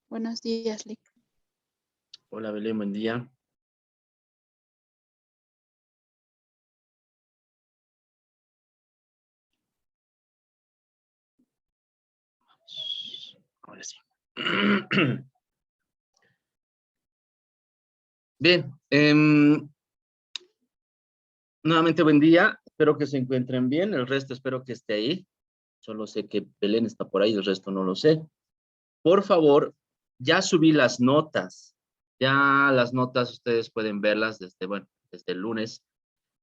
Buenos días, Lick. Hola Belén, buen día. Ahora sí. Bien, nuevamente buen día. Espero que se encuentren bien. El resto espero que esté ahí. Solo sé que Belén está por ahí, el resto no lo sé. Por favor, ya subí las notas. Ya las notas ustedes pueden verlas desde, bueno, desde el lunes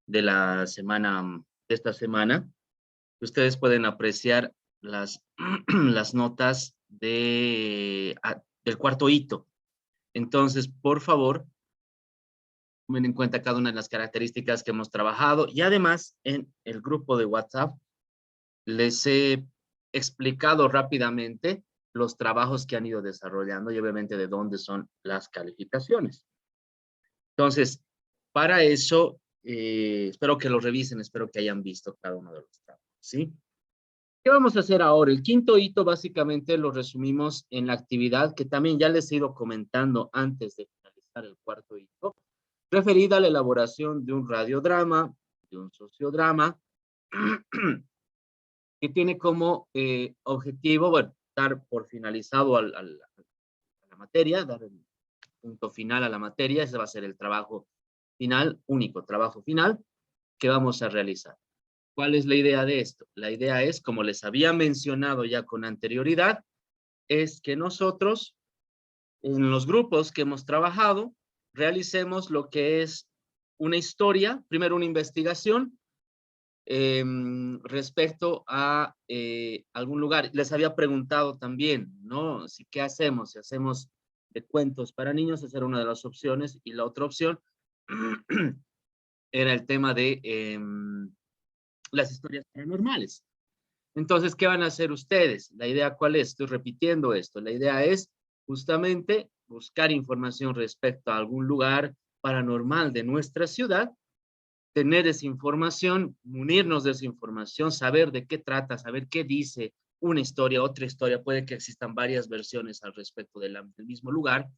de la semana, de esta semana. Ustedes pueden apreciar las, las notas del cuarto hito. Entonces, por favor, tomen en cuenta cada una de las características que hemos trabajado y además en el grupo de WhatsApp les he explicado rápidamente los trabajos que han ido desarrollando y obviamente de dónde son las calificaciones. Entonces, para eso, espero que lo revisen, espero que hayan visto cada uno de los trabajos, ¿sí? ¿Qué vamos a hacer ahora? El quinto hito básicamente lo resumimos en la actividad que también ya les he ido comentando antes de finalizar el cuarto hito, referida a la elaboración de un radiodrama, de un sociodrama, que tiene como objetivo, bueno, dar por finalizado a la materia, dar el punto final a la materia, ese va a ser el trabajo final, único trabajo final que vamos a realizar. ¿Cuál es la idea de esto? La idea es, como les había mencionado ya con anterioridad, es que nosotros, en los grupos que hemos trabajado, realicemos lo que es una historia, primero una investigación, respecto a algún lugar. Les había preguntado también, ¿no? Si, ¿qué hacemos? Si hacemos de cuentos para niños, esa era una de las opciones, y la otra opción era el tema de las historias paranormales. Entonces, ¿qué van a hacer ustedes? La idea, ¿cuál es? Estoy repitiendo esto. La idea es justamente buscar información respecto a algún lugar paranormal de nuestra ciudad, tener esa información, unirnos de esa información, saber de qué trata, saber qué dice una historia, otra historia, puede que existan varias versiones al respecto del mismo lugar.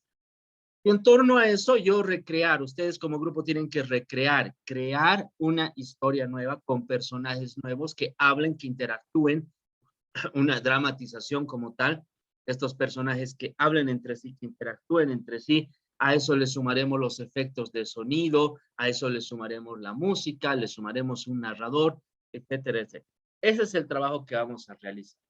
Y en torno a eso, yo recrear, ustedes como grupo tienen que recrear, crear una historia nueva con personajes nuevos que hablen, que interactúen, una dramatización como tal, estos personajes que hablen entre sí, que interactúen entre sí, a eso le sumaremos los efectos de sonido, a eso le sumaremos la música, le sumaremos un narrador, etcétera, etcétera. Ese es el trabajo que vamos a realizar.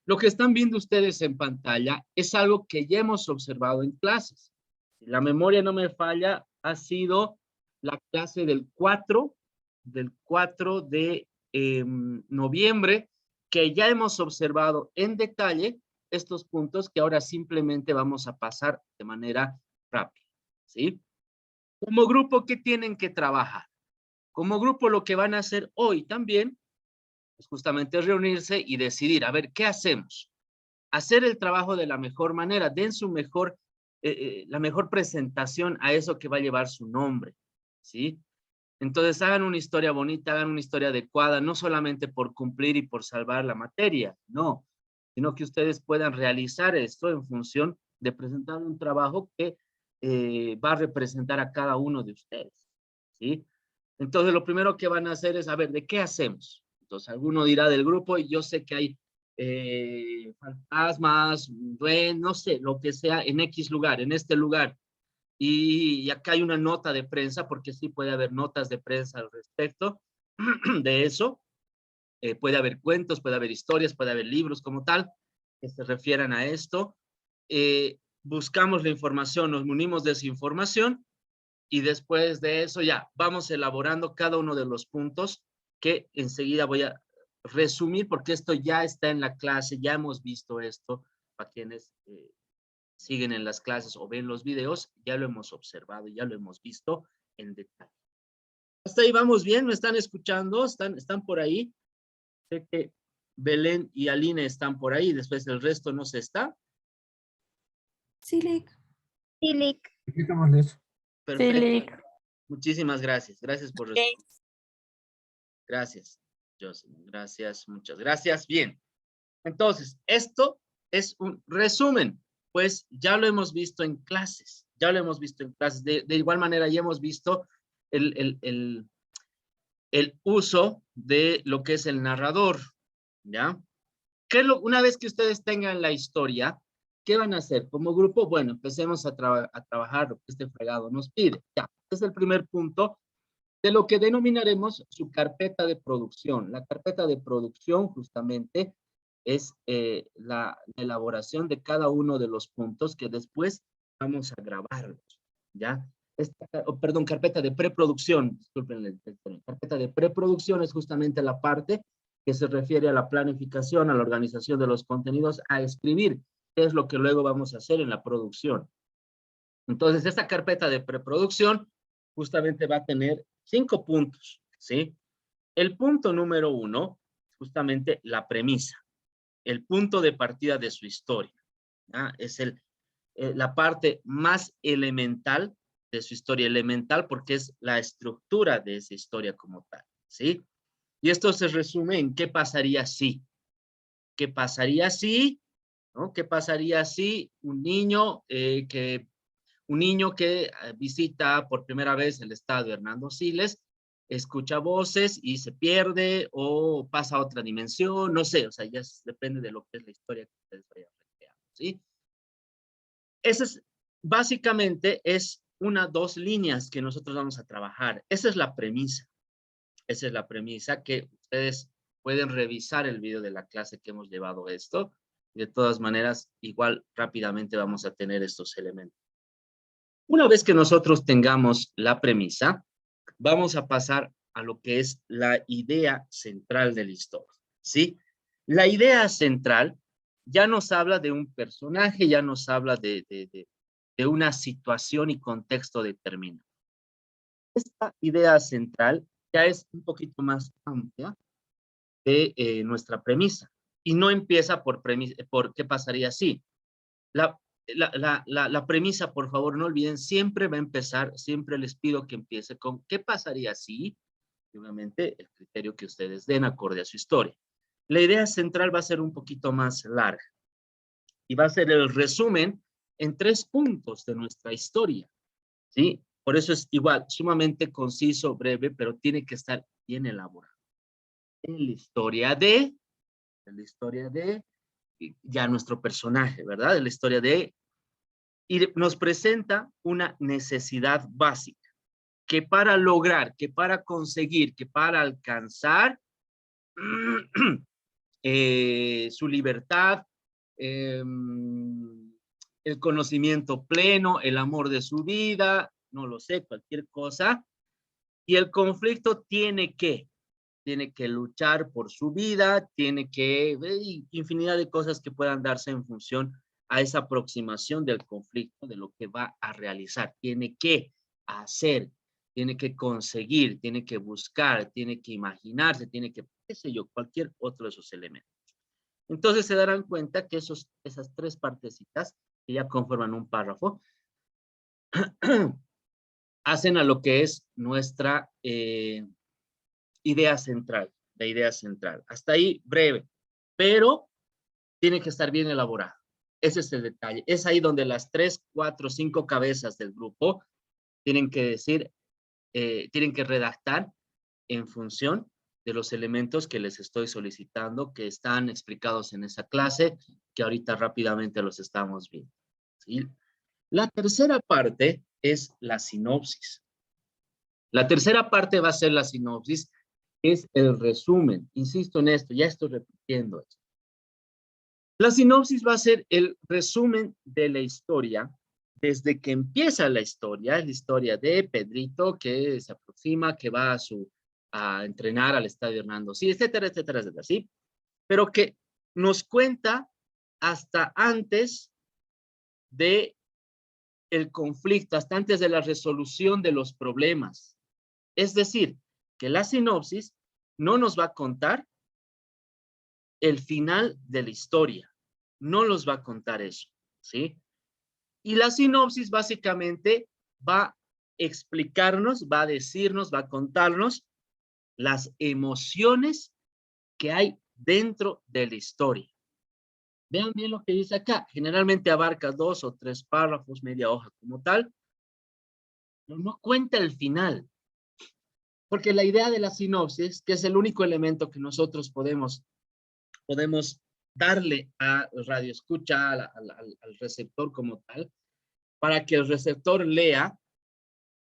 Lo que están viendo ustedes en pantalla es algo que ya hemos observado en clases. Si la memoria no me falla, ha sido la clase del 4 de noviembre, que ya hemos observado en detalle estos puntos que ahora simplemente vamos a pasar de manera rápida, ¿sí? Como grupo, ¿qué tienen que trabajar? Como grupo, lo que van a hacer hoy también es justamente reunirse y decidir, a ver, ¿qué hacemos? Hacer el trabajo de la mejor manera, den su mejor, la mejor presentación a eso que va a llevar su nombre, ¿sí? Entonces hagan una historia bonita, hagan una historia adecuada, no solamente por cumplir y por salvar la materia, no, sino que ustedes puedan realizar esto en función de presentar un trabajo que va a representar a cada uno de ustedes, ¿sí? Entonces lo primero que van a hacer es, a ver, ¿de qué hacemos? Entonces alguno dirá del grupo, y yo sé que hay fantasmas, no sé, lo que sea, en X lugar, en este lugar. Y acá hay una nota de prensa, porque sí puede haber notas de prensa al respecto de eso. Puede haber cuentos, puede haber historias, puede haber libros como tal, que se refieran a esto. Buscamos la información, nos munimos de esa información, y después de eso ya vamos elaborando cada uno de los puntos que enseguida voy a resumir, porque esto ya está en la clase, ya hemos visto esto, para quienes siguen en las clases o ven los videos, ya lo hemos observado, ya lo hemos visto en detalle. Hasta ahí vamos bien, ¿me están escuchando? ¿Están por ahí? Sé que Belén y Aline están por ahí, después el resto no se está. Sí, Lick. Sí, Lick. Perfecto. Sí, Lick. Muchísimas gracias. Gracias por responder. Gracias, Jocelyn. Gracias, muchas gracias. Bien. Entonces, esto es un resumen. pues ya lo hemos visto en clases, ya lo hemos visto en clases. De igual manera ya hemos visto el uso de lo que es el narrador, ¿ya? Una vez que ustedes tengan la historia, ¿qué van a hacer? Como grupo, bueno, empecemos a trabajar lo que este fregado nos pide. Ya, este es el primer punto de lo que denominaremos su carpeta de producción. La carpeta de producción justamente es la elaboración de cada uno de los puntos que después vamos a grabarlos, ¿ya? Perdón, carpeta de preproducción, disculpen, carpeta de preproducción es justamente la parte que se refiere a la planificación, a la organización de los contenidos, a escribir, qué es lo que luego vamos a hacer en la producción. Entonces, esta carpeta de preproducción justamente va a tener 5 puntos, ¿sí? El punto número 1, justamente la premisa, el punto de partida de su historia, ¿ya? Es la parte más elemental de su historia, elemental porque es la estructura de esa historia como tal, ¿sí? Y esto se resume en qué pasaría si. ¿Qué pasaría si? ¿No? ¿Qué pasaría si un niño que visita por primera vez el estadio Hernando Siles, escucha voces y se pierde o pasa a otra dimensión, no sé, o sea, ya depende de lo que es la historia que ustedes vayan recreando, ¿sí? Esa es, básicamente, es dos líneas que nosotros vamos a trabajar. Esa es la premisa. Esa es la premisa que ustedes pueden revisar el video de la clase que hemos llevado esto. De todas maneras, igual rápidamente vamos a tener estos elementos. Una vez que nosotros tengamos la premisa, vamos a pasar a lo que es la idea central de la historia, ¿sí? La idea central ya nos habla de un personaje, ya nos habla de una situación y contexto determinado. Esta idea central ya es un poquito más amplia de nuestra premisa y no empieza por qué pasaría si. La premisa, por favor, no olviden, siempre va a empezar, siempre les pido que empiece con ¿qué pasaría si? Y obviamente el criterio que ustedes den acorde a su historia. La idea central va a ser un poquito más larga y va a ser el resumen en 3 puntos de nuestra historia, ¿sí? Por eso es igual, sumamente conciso, breve, pero tiene que estar bien elaborado. En la historia de ya nuestro personaje, ¿verdad? En la historia de y nos presenta una necesidad básica, que para lograr, que para conseguir, que para alcanzar su libertad, el conocimiento pleno, el amor de su vida, no lo sé, cualquier cosa, y el conflicto tiene que luchar por su vida, tiene que, infinidad de cosas que puedan darse en función a esa aproximación del conflicto, de lo que va a realizar. Tiene que hacer, tiene que conseguir, tiene que buscar, tiene que imaginarse, tiene que, qué sé yo, cualquier otro de esos elementos. Entonces se darán cuenta que esas 3 partecitas que ya conforman un párrafo hacen a lo que es nuestra idea central, la idea central. Hasta ahí breve, pero tiene que estar bien elaborado. Ese es el detalle. Es ahí donde las 3, 4, 5 cabezas del grupo tienen que decir, tienen que redactar en función de los elementos que les estoy solicitando, que están explicados en esa clase, que ahorita rápidamente los estamos viendo, ¿sí? La tercera parte es la sinopsis. La tercera parte va a ser la sinopsis, es el resumen. Insisto en esto, ya estoy repitiendo esto. La sinopsis va a ser el resumen de la historia, desde que empieza la historia de Pedrito que se aproxima, que va a entrenar al estadio Hernando, sí, etcétera, etcétera, etcétera, ¿sí? Pero que nos cuenta hasta antes de el conflicto, hasta antes de la resolución de los problemas. Es decir, que la sinopsis no nos va a contar el final de la historia, no nos va a contar eso, ¿sí? Y la sinopsis básicamente va a explicarnos, va a decirnos, va a contarnos las emociones que hay dentro de la historia. Vean bien lo que dice acá. Generalmente abarca 2 o 3 párrafos, media hoja como tal, pero no cuenta el final. Porque la idea de la sinopsis, que es el único elemento que nosotros podemos darle a radio escucha, al receptor como tal, para que el receptor lea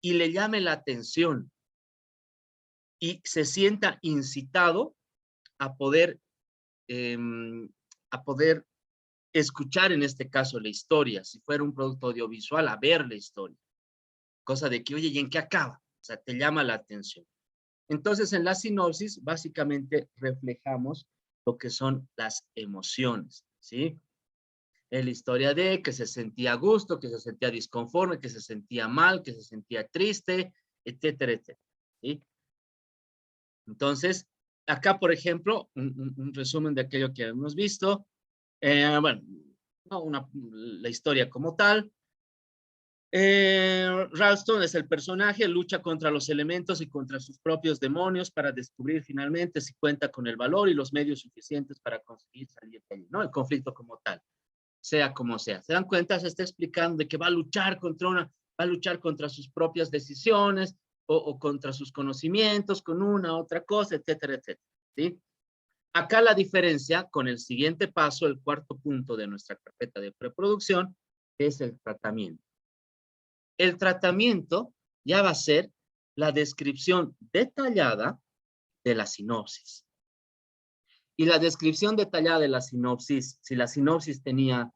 y le llame la atención y se sienta incitado a poder, eh, a poder escuchar en este caso la historia, si fuera un producto audiovisual, a ver la historia. Cosa de que, oye, ¿y en qué acaba? O sea, te llama la atención. Entonces, en la sinopsis, básicamente reflejamos lo que son las emociones, ¿sí? En la historia de que se sentía a gusto, que se sentía disconforme, que se sentía mal, que se sentía triste, etcétera, etcétera, ¿sí? Entonces, acá, por ejemplo, un resumen de aquello que hemos visto. Bueno, no la historia como tal. Ralston es el personaje, lucha contra los elementos y contra sus propios demonios para descubrir finalmente si cuenta con el valor y los medios suficientes para conseguir salir de allí, ¿no? El conflicto como tal, sea como sea. ¿Se dan cuenta? Se está explicando de que va a luchar contra sus propias decisiones o contra sus conocimientos, con una, otra cosa, etcétera, etcétera, ¿sí? Acá la diferencia con el siguiente paso, el cuarto punto de nuestra carpeta de preproducción, es el tratamiento. El tratamiento ya va a ser la descripción detallada de la sinopsis. Y la descripción detallada de la sinopsis, si la sinopsis tenía,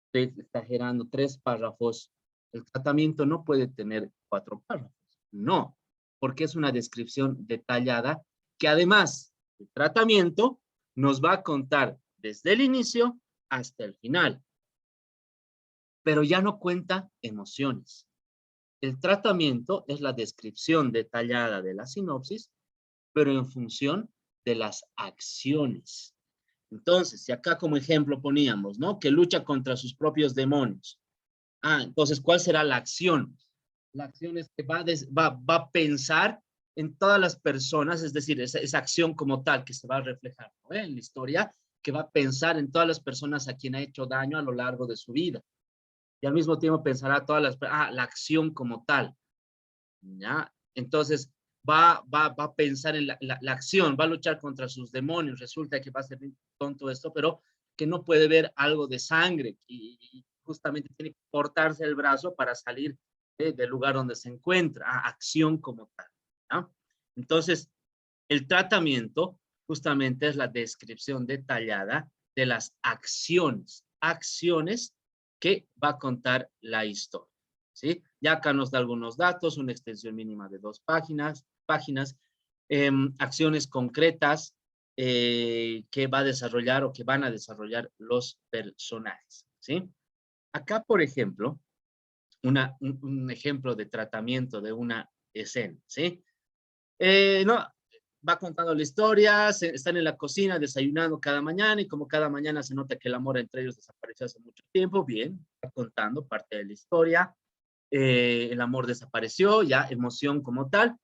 estoy exagerando, 3 párrafos, el tratamiento no puede tener 4 párrafos. No, porque es una descripción detallada que además el tratamiento nos va a contar desde el inicio hasta el final. Pero ya no cuenta emociones. El tratamiento es la descripción detallada de la sinopsis, pero en función de las acciones. Entonces, si acá como ejemplo poníamos, ¿no? Que lucha contra sus propios demonios. Entonces, ¿cuál será la acción? La acción es que va a pensar en todas las personas, es decir, esa acción como tal que se va a reflejar, ¿no? En la historia, que va a pensar en todas las personas a quien ha hecho daño a lo largo de su vida. Y al mismo tiempo pensará la acción como tal, ¿ya? Entonces, va a pensar en la acción, va a luchar contra sus demonios. Resulta que va a ser tonto esto, pero que no puede ver algo de sangre y justamente tiene que cortarse el brazo para salir del lugar donde se encuentra. Acción como tal, ¿ya? Entonces, el tratamiento justamente es la descripción detallada de las acciones que va a contar la historia, ¿sí? Ya acá nos da algunos datos, una extensión mínima de 2 páginas, acciones concretas que va a desarrollar o que van a desarrollar los personajes, ¿sí? Acá, por ejemplo, un ejemplo de tratamiento de una escena, ¿sí? No, va contando la historia, están en la cocina desayunando cada mañana y como cada mañana se nota que el amor entre ellos desapareció hace mucho tiempo, bien, va contando parte de la historia, el amor desapareció, ya emoción como tal,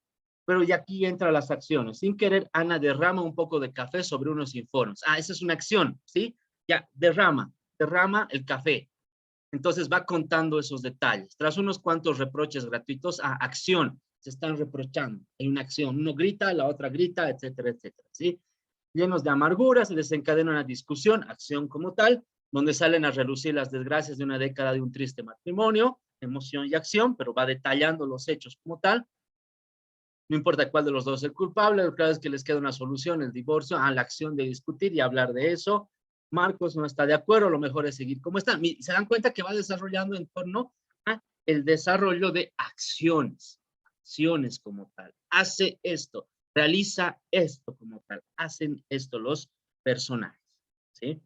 pero ya aquí entran las acciones. Sin querer, Ana derrama un poco de café sobre unos informes. Esa es una acción, ¿sí? Ya, derrama el café. Entonces va contando esos detalles. Tras unos cuantos reproches gratuitos, acción, se están reprochando. Hay una acción, uno grita, la otra grita, etcétera, etcétera, ¿sí? Llenos de amargura, se desencadena una discusión, acción como tal, donde salen a relucir las desgracias de una década de un triste matrimonio, emoción y acción, pero va detallando los hechos como tal. No importa cuál de los dos es el culpable, lo claro es que les queda una solución, el divorcio, la acción de discutir y hablar de eso. Marcos no está de acuerdo, lo mejor es seguir como está. Se dan cuenta que va desarrollando en torno a el desarrollo de acciones como tal. Hace esto, realiza esto como tal, hacen esto los personajes, ¿sí?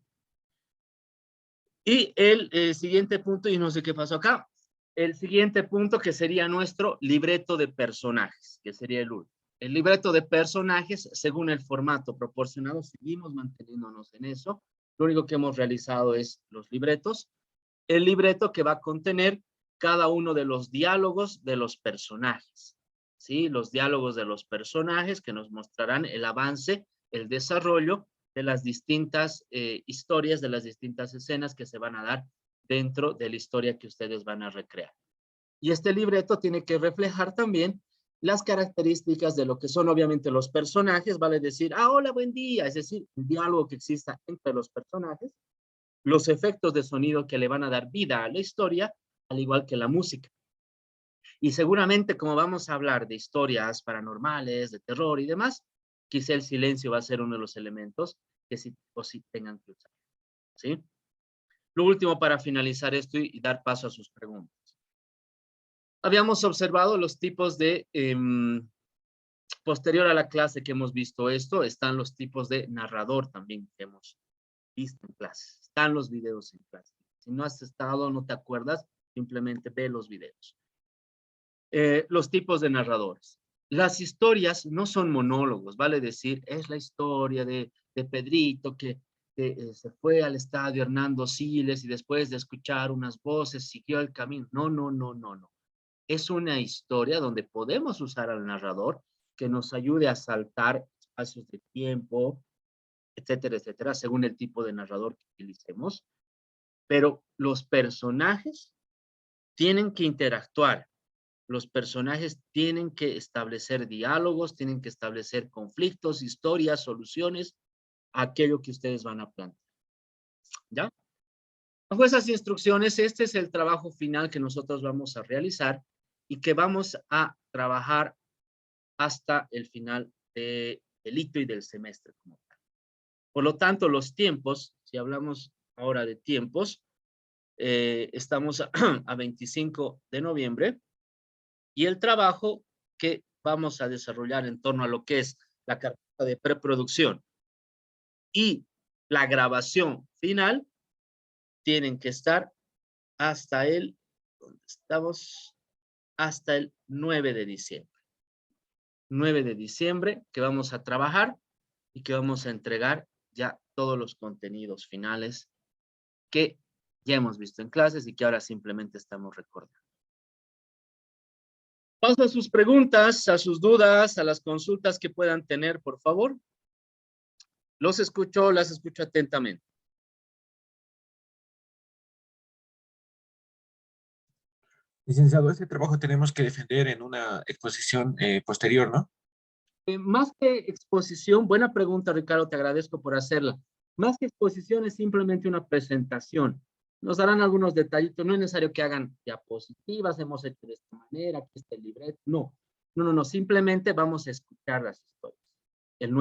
Y el siguiente punto, y no sé qué pasó acá, el siguiente punto que sería nuestro libreto de personajes, que sería el último. El libreto de personajes, según el formato proporcionado, seguimos manteniéndonos en eso. Lo único que hemos realizado es los libretos. El libreto que va a contener cada uno de los diálogos de los personajes, ¿sí? Los diálogos de los personajes que nos mostrarán el avance, el desarrollo de las distintas historias, de las distintas escenas que se van a dar dentro de la historia que ustedes van a recrear. Y este libreto tiene que reflejar también las características de lo que son obviamente los personajes, vale decir, hola, buen día, es decir, el diálogo que exista entre los personajes, los efectos de sonido que le van a dar vida a la historia, al igual que la música. Y seguramente, como vamos a hablar de historias paranormales, de terror y demás, quizá el silencio va a ser uno de los elementos que sí o sí tengan que usar, ¿sí? Lo último para finalizar esto y dar paso a sus preguntas. Habíamos observado los tipos de, posterior a la clase que hemos visto esto, están los tipos de narrador también que hemos visto en clases. Están los videos en clase. Si no has estado, no te acuerdas, simplemente ve los videos. Los tipos de narradores. Las historias no son monólogos, vale decir, es la historia de Pedrito que se fue al estadio Hernando Siles y después de escuchar unas voces siguió el camino. No, no, no, no, no. Es una historia donde podemos usar al narrador que nos ayude a saltar espacios de tiempo, etcétera, etcétera, según el tipo de narrador que utilicemos. Pero los personajes tienen que interactuar. Los personajes tienen que establecer diálogos, tienen que establecer conflictos, historias, soluciones, aquello que ustedes van a plantear. ¿Ya? Bajo esas instrucciones, este es el trabajo final que nosotros vamos a realizar y que vamos a trabajar hasta el final del hito y del semestre como tal. Por lo tanto, los tiempos, si hablamos ahora de tiempos, estamos a 25 de noviembre y el trabajo que vamos a desarrollar en torno a lo que es la carpeta de preproducción y la grabación final tienen que estar hasta el, ¿dónde estamos? Hasta el 9 de diciembre. 9 de diciembre que vamos a trabajar y que vamos a entregar ya todos los contenidos finales que ya hemos visto en clases y que ahora simplemente estamos recordando. Paso a sus preguntas, a sus dudas, a las consultas que puedan tener, por favor. Los escucho, las escucho atentamente. Licenciado, este trabajo tenemos que defender en una exposición posterior, ¿no? Más que exposición, buena pregunta, Ricardo, te agradezco por hacerla. Más que exposición es simplemente una presentación. Nos darán algunos detallitos, no es necesario que hagan diapositivas, hemos hecho de esta manera, aquí está el libreto, no. No, no, no, simplemente vamos a escuchar las historias. El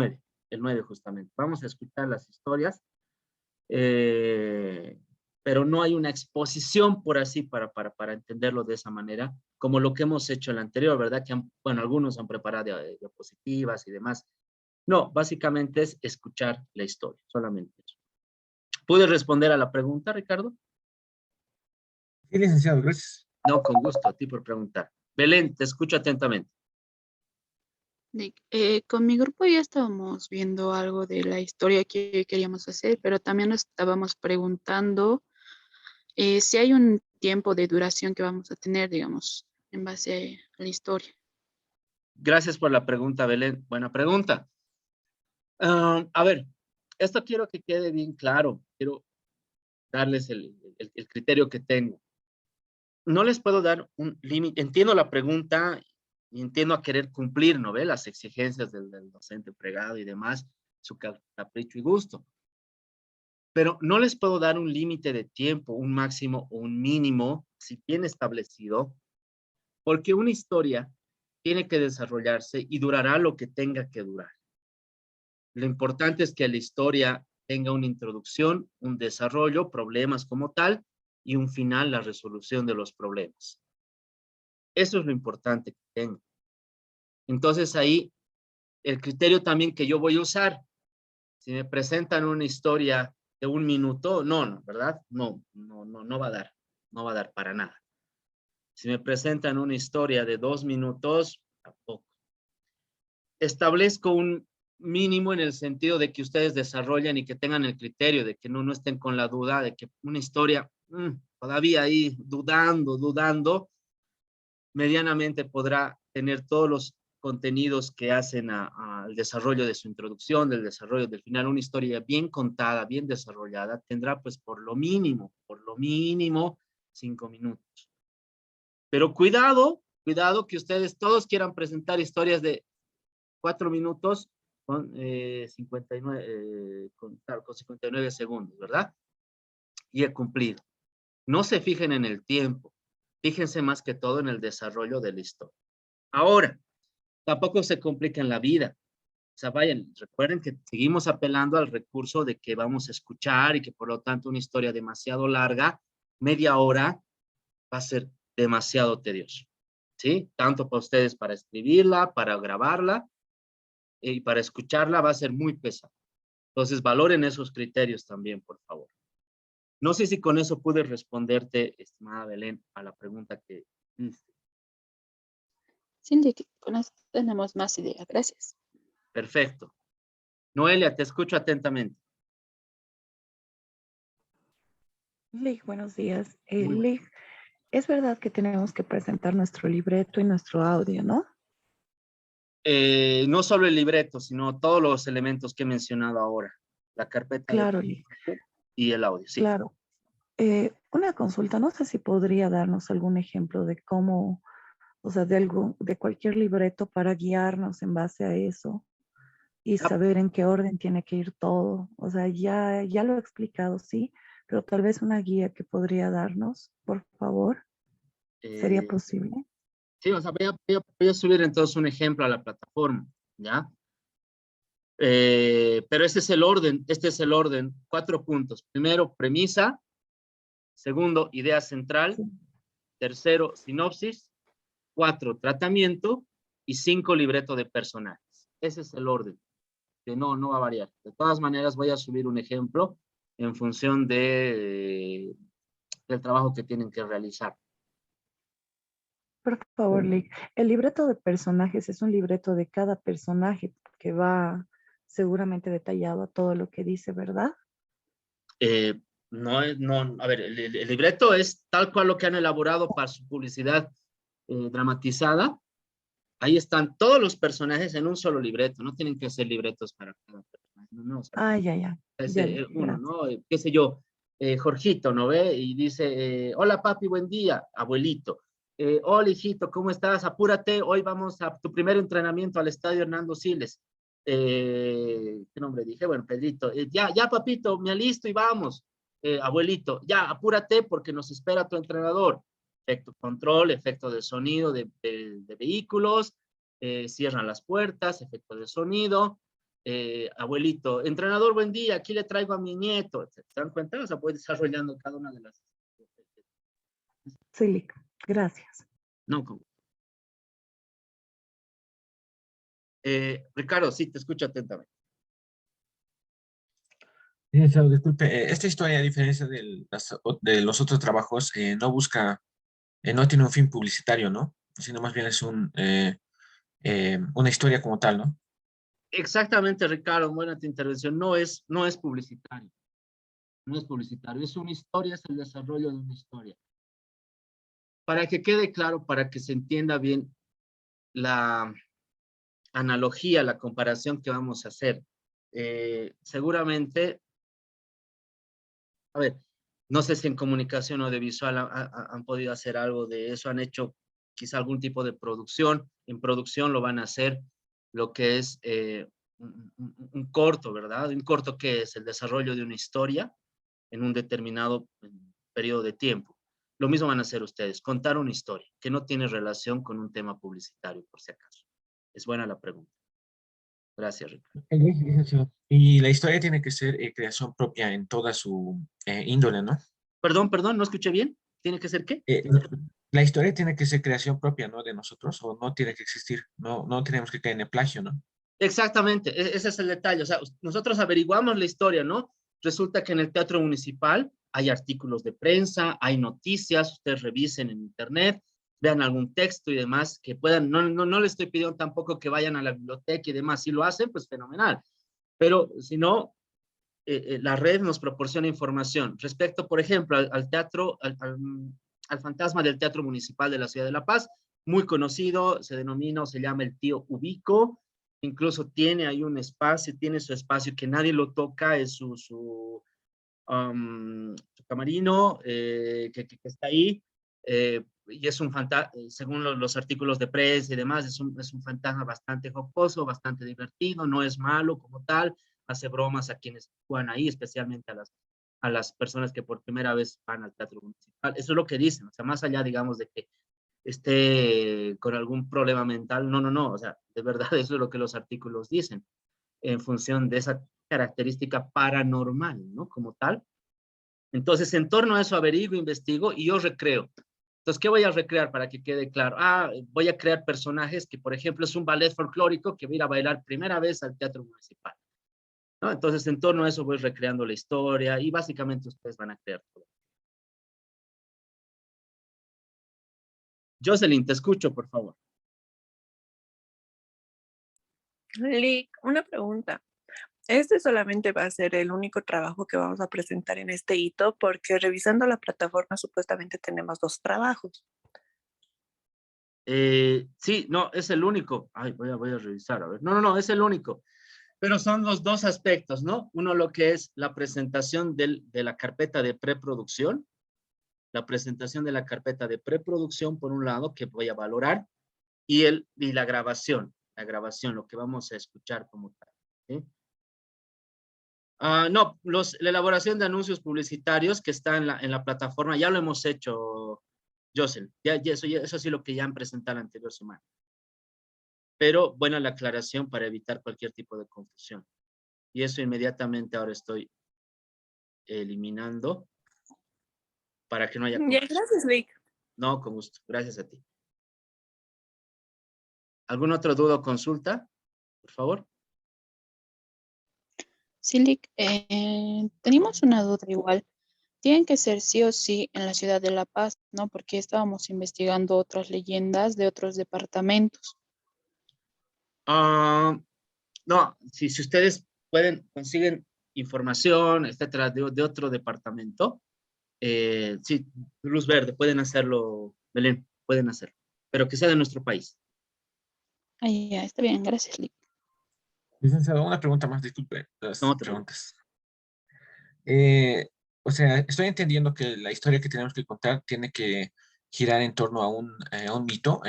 9 justamente. Vamos a escuchar las historias, pero no hay una exposición por así para entenderlo de esa manera, como lo que hemos hecho en la anterior, ¿verdad? Que bueno, algunos han preparado diapositivas y demás. No, básicamente es escuchar la historia, solamente eso. ¿Puedes responder a la pregunta, Ricardo? Sí, licenciado, gracias. No, con gusto, a ti por preguntar. Belén, te escucho atentamente. Con mi grupo ya estábamos viendo algo de la historia que queríamos hacer, pero también nos estábamos preguntando si hay un tiempo de duración que vamos a tener, digamos, en base a la historia. Gracias por la pregunta, Belén. Buena pregunta. A ver, esto quiero que quede bien claro. Quiero darles el criterio que tengo. No les puedo dar un límite. Entiendo la pregunta y entiendo a querer cumplir, ¿no ve? Las exigencias del docente pregado y demás, su capricho y gusto. Pero no les puedo dar un límite de tiempo, un máximo o un mínimo, si bien establecido, porque una historia tiene que desarrollarse y durará lo que tenga que durar. Lo importante es que la historia tenga una introducción, un desarrollo, problemas como tal, y un final, la resolución de los problemas. Eso es lo importante que tenga. Entonces ahí, el criterio también que yo voy a usar, si me presentan una historia de 1 minuto, no, ¿verdad? No va a dar, no va a dar para nada. Si me presentan una historia de 2 minutos, tampoco. Establezco un mínimo en el sentido de que ustedes desarrollen y que tengan el criterio, de que no estén con la duda de que una historia todavía ahí dudando, medianamente podrá tener todos los contenidos que hacen al desarrollo de su introducción, del desarrollo del final, una historia bien contada, bien desarrollada, tendrá pues por lo mínimo 5 minutos. Pero cuidado que ustedes todos quieran presentar historias de 4 minutos con 59, claro, con 59 segundos, ¿verdad? Y he cumplido. No se fijen en el tiempo, fíjense más que todo en el desarrollo de la historia. Ahora, tampoco se compliquen la vida. O sea, vayan, recuerden que seguimos apelando al recurso de que vamos a escuchar y que por lo tanto una historia demasiado larga, media hora, va a ser demasiado tedioso. ¿Sí? Tanto para ustedes para escribirla, para grabarla y para escucharla va a ser muy pesado. Entonces, valoren esos criterios también, por favor. No sé si con eso pude responderte, estimada Belén, a la pregunta que hiciste. Cindy, con esto tenemos más idea. Gracias. Perfecto. Noelia, te escucho atentamente. Lick, buenos días. Muy bien. Lick, es verdad que tenemos que presentar nuestro libreto y nuestro audio, ¿no? No solo el libreto, sino todos los elementos que he mencionado ahora. La carpeta de Claro, Lick, y el audio, sí. claro. Una consulta, no sé si podría darnos algún ejemplo de cómo, o sea, de cualquier libreto para guiarnos en base a eso y Ah, saber en qué orden tiene que ir todo. O sea, ya lo he explicado, sí, pero tal vez una guía que podría darnos, por favor, ¿sería eh, posible? sí, o sea, voy a subir entonces un ejemplo a la plataforma, ¿ya? Pero este es el orden, 4 puntos. Primero, premisa. Segundo, idea central. Sí. Tercero, sinopsis. 4, tratamiento. Y 5, libreto de personajes. Ese es el orden, que no va a variar. De todas maneras, voy a subir un ejemplo en función del trabajo que tienen que realizar. Por favor, Lick. El libreto de personajes es un libreto de cada personaje que va seguramente detallado a todo lo que dice, ¿verdad? No, a ver, el libreto es tal cual lo que han elaborado para su publicidad dramatizada. Ahí están todos los personajes en un solo libreto, no tienen que ser libretos para cada personaje. No, o sea, Ah, ya. es Ya, Lick, uno, gracias. ¿no? Qué sé yo, Jorgito, ¿no ve? Y dice, hola papi, buen día, abuelito. Hola hijito, ¿cómo estás? Apúrate, hoy vamos a tu primer entrenamiento al estadio Hernando Siles. ¿Qué nombre dije? Bueno, Pedrito. Ya papito, me alisto y vamos. Abuelito, ya, apúrate porque nos espera tu entrenador. Efecto control, efecto de sonido de vehículos, cierran las puertas, efecto de sonido. Abuelito, entrenador, buen día, aquí le traigo a mi nieto. ¿Se dan cuenta? O sea, voy desarrollando cada una de las... Sí, Lick, gracias. No, Ricardo, sí, te escucho atentamente. Licenciado, disculpe, esta historia, a diferencia de los otros trabajos, no busca, no tiene un fin publicitario, ¿no? Sino más bien es una historia como tal, ¿no? Exactamente, Ricardo, buena tu intervención. No es publicitario. No es publicitario, es una historia, es el desarrollo de una historia. Para que quede claro, para que se entienda bien la analogía, la comparación que vamos a hacer. Seguramente, a ver, no sé si en comunicación audiovisual han podido hacer algo de eso, han hecho quizá algún tipo de producción, en producción lo van a hacer lo que es un corto, ¿verdad? Un corto que es el desarrollo de una historia en un determinado periodo de tiempo. Lo mismo van a hacer ustedes, contar una historia que no tiene relación con un tema publicitario, por si acaso. Es buena la pregunta. Gracias, Ricardo. Licenciado. Y la historia tiene que ser creación propia en toda su índole, ¿no? Perdón, no escuché bien. ¿Tiene que ser qué? La historia tiene que ser creación propia, ¿no? De nosotros, o no tiene que existir. No tenemos que caer en el plagio, ¿no? Exactamente, ese es el detalle. O sea, nosotros averiguamos la historia, ¿no? Resulta que en el Teatro Municipal hay artículos de prensa, hay noticias, ustedes revisen en internet, vean algún texto y demás que puedan, no les estoy pidiendo tampoco que vayan a la biblioteca y demás, si lo hacen, pues fenomenal, pero si no, la red nos proporciona información respecto, por ejemplo, al teatro, al fantasma del Teatro Municipal de la Ciudad de La Paz. muy conocido, se denomina o se llama el tío Ubico, incluso tiene ahí un espacio, tiene su espacio que nadie lo toca, es su camarino que está ahí, y es un fantasma, según los artículos de prensa y demás, es un fantasma bastante jocoso, bastante divertido, no es malo como tal, hace bromas a quienes juegan ahí, especialmente a las personas que por primera vez van al teatro municipal. Eso es lo que dicen, o sea, más allá, digamos, de que esté con algún problema mental, no, no, no, o sea, de verdad eso es lo que los artículos dicen, en función de esa característica paranormal, ¿no? Como tal. Entonces, en torno a eso averiguo, investigo y yo recreo. Entonces, ¿qué voy a recrear para que quede claro? Voy a crear personajes que, por ejemplo, es un ballet folclórico que voy a ir a bailar primera vez al teatro municipal, ¿no? Entonces, en torno a eso voy recreando la historia y básicamente ustedes van a crear todo. Jocelyn, te escucho, por favor. Lick, una pregunta. Este solamente va a ser el único trabajo que vamos a presentar en este hito, porque revisando la plataforma supuestamente tenemos 2 trabajos. Sí, no, es el único. Ay, voy a revisar, a ver. No, no, no, es el único. Pero son los dos aspectos, ¿no? Uno, lo que es la presentación de la carpeta de preproducción, la presentación de la carpeta de preproducción, por un lado, que voy a valorar, y la grabación, lo que vamos a escuchar como tal, ¿sí? No, la elaboración de anuncios publicitarios que está en la plataforma, ya lo hemos hecho, Josel, eso sí lo que ya han presentado la anterior semana. Pero buena la aclaración para evitar cualquier tipo de confusión. Y eso inmediatamente ahora estoy eliminando para que no haya Ya, confusión. gracias, Lick. No, con gusto. Gracias a ti. ¿Alguna otra duda o consulta? Por favor. Sí, Lick, teníamos una duda igual. Tienen que ser sí o sí en la ciudad de La Paz, ¿no? Porque estábamos investigando otras leyendas de otros departamentos. No, si ustedes consiguen información, etcétera, de otro departamento, sí, Luz Verde, pueden hacerlo, Belén, pueden hacerlo, pero que sea de nuestro país. Ya, está bien, gracias, Lick. Licenciado, una pregunta más, disculpe las No te preocupes. preguntas. Eh, o sea, estoy entendiendo que la historia que tenemos que contar tiene que girar en torno a un mito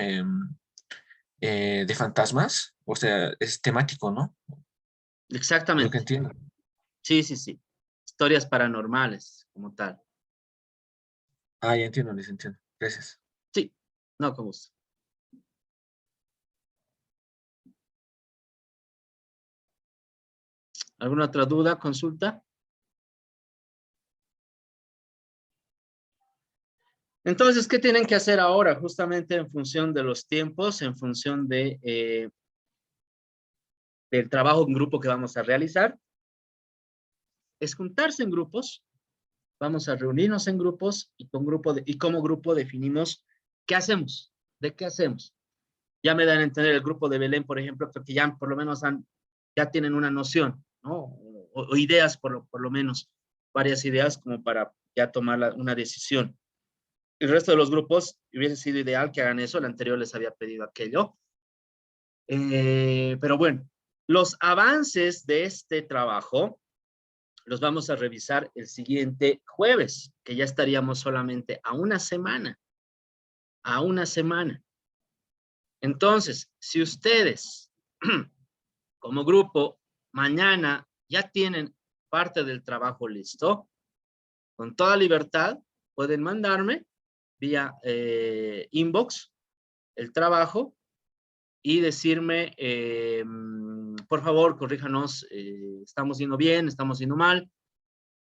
de fantasmas. O sea, es temático, ¿no? Lo que Exactamente. entiendo. Sí, sí, sí. Historias paranormales, como tal. Ya entiendo, licenciado. Gracias. Sí, no, con gusto. ¿Alguna otra duda, consulta? Entonces, ¿qué tienen que hacer ahora? Justamente en función de los tiempos, en función del trabajo en grupo que vamos a realizar, es juntarse en grupos, vamos a reunirnos en grupos y como grupo definimos qué hacemos, de qué hacemos. Ya me dan a entender el grupo de Belén, por ejemplo, que ya por lo menos ya tienen una noción, ¿no? O ideas, por lo menos, varias ideas como para ya tomar una decisión. El resto de los grupos hubiese sido ideal que hagan eso, el anterior les había pedido aquello. Pero bueno, los avances de este trabajo los vamos a revisar el siguiente jueves, que ya estaríamos solamente a una semana, a una semana. Entonces, si ustedes como grupo mañana ya tienen parte del trabajo listo, con toda libertad pueden mandarme vía inbox el trabajo y decirme, por favor, corríjanos, estamos yendo bien, estamos yendo mal,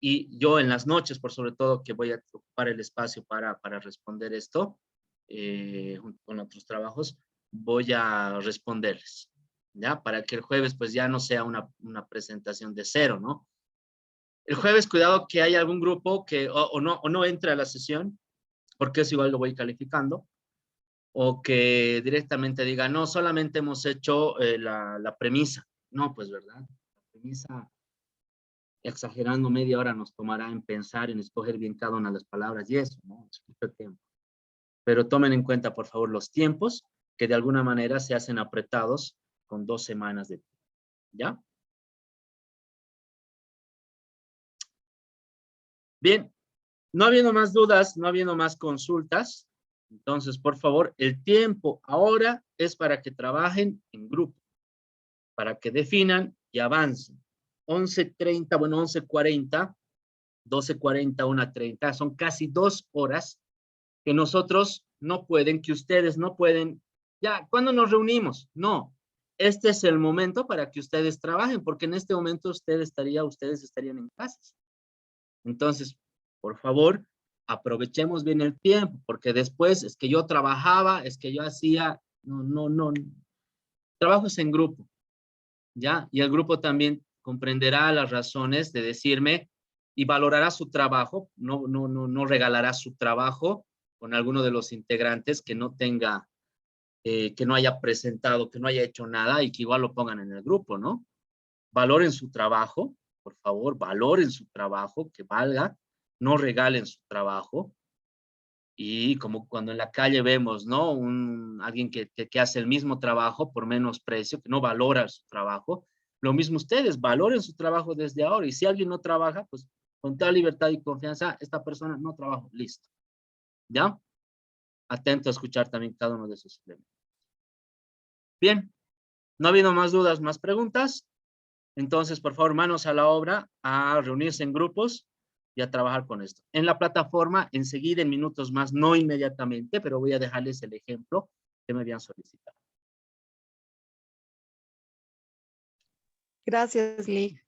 y yo en las noches, por sobre todo, que voy a ocupar el espacio para responder esto, junto con otros trabajos, voy a responderles, ¿ya? Para que el jueves pues ya no sea una presentación de cero, ¿no? El jueves, cuidado que hay algún grupo que o no entre a la sesión, porque eso igual lo voy calificando, o que directamente diga, no, solamente hemos hecho la premisa. No, pues, ¿verdad? La premisa, exagerando media hora nos tomará en pensar, en escoger bien cada una de las palabras y eso, ¿no? Es mucho tiempo. Pero tomen en cuenta, por favor, los tiempos que de alguna manera se hacen apretados con 2 semanas de tiempo. ¿Ya? Bien, no habiendo más dudas, no habiendo más consultas, entonces, por favor, el tiempo ahora es para que trabajen en grupo, para que definan y avancen. 11:30, bueno, 11:40, 12:40, 1:30, son casi 2 horas que nosotros no pueden, que ustedes no pueden. Ya, ¿cuándo nos reunimos? No, este es el momento para que ustedes trabajen, porque en este momento ustedes estarían en casa. Entonces, por favor, aprovechemos bien el tiempo, porque después es que yo trabajaba, es que yo hacía, no. Trabajo es en grupo, ¿ya? Y el grupo también comprenderá las razones de decirme y valorará su trabajo, no regalará su trabajo con alguno de los integrantes que no tenga, que no haya presentado, que no haya hecho nada y que igual lo pongan en el grupo, ¿no? Valoren su trabajo, por favor, valoren su trabajo, que valga, no regalen su trabajo. Y como cuando en la calle vemos, ¿no? Alguien que hace el mismo trabajo por menos precio, que no valora su trabajo. Lo mismo ustedes, valoren su trabajo desde ahora. Y si alguien no trabaja, pues con toda libertad y confianza, esta persona no trabaja, listo. ¿Ya? Atento a escuchar también cada uno de sus elementos. Bien, no habiendo más dudas, más preguntas. Entonces, por favor, manos a la obra, a reunirse en grupos y a trabajar con esto. En la plataforma, enseguida, en minutos más, no inmediatamente, pero voy a dejarles el ejemplo que me habían solicitado. Gracias, Lee.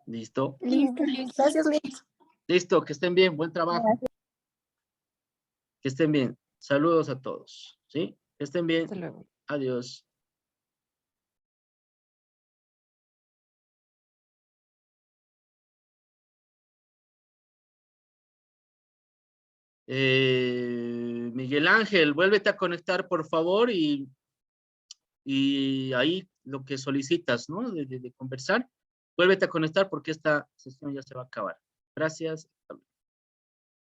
¿Listo? Listo. Gracias, Liz. Listo, que estén bien, buen trabajo. Que estén bien. Saludos a todos, ¿sí? Que estén bien. Hasta luego. Adiós. Miguel Ángel, vuélvete a conectar, por favor, y ahí lo que solicitas, ¿no? De conversar, vuélvete a conectar porque esta sesión ya se va a acabar. Gracias.